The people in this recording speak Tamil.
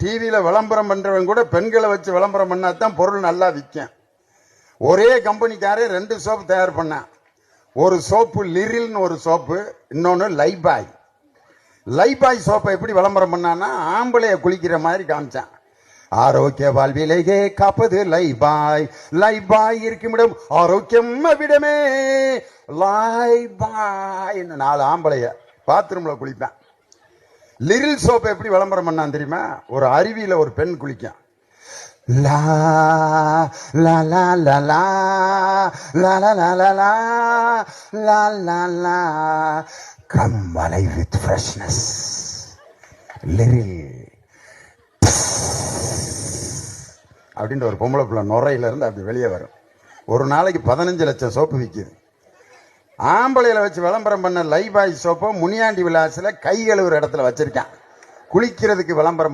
டிவியில விளம்பரம் பண்றவங்க கூட பெண்களை வச்சு விளம்பரம் பண்ணாதான் பொருள் நல்லா விற்கும். ஒரே கம்பெனிக்காரே 2 சோப்பு தயார் பண்ணான். ஒரு சோப்பு லிரில்னு ஒரு சோப்பு, இன்னொன்னு லைபாய். லைபாய் சோப்பை எப்படி விளம்பரம் பண்ணான்னா ஆம்பளைய குளிக்கிற மாதிரி காமிச்சான். ஆரோக்கிய வாழ்விலேயே காப்பது லைபாய், லைபாய் இருக்குமிடம் ஆரோக்கியம் விடமே லைபாய். 4 ஆம்பளைய பாத்ரூம்ல குளிப்பேன். லிரில் சோப்பை எப்படி விளம்பரம் பண்ணான் தெரியுமா? ஒரு அருவியில ஒரு பெண் குளிக்கும். லா லா லா லா லா லா லா லா லா லா லா லா come alive with freshness Liril அப்படின்ற ஒரு பொம்பளை பிள்ளை நுரையில இருந்து அப்படி வெளியே வரும். ஒரு நாளைக்கு 15 லட்சம் சோப்பு விற்கிது. ஆம்பளையில வச்சு விளம்பரம் பண்ண லைபாய் சோப்பை முனியாண்டி விலாசில கை கழுவுற இடத்துல வச்சிருக்கான். குளிக்கிறதுக்கு விளம்பரம்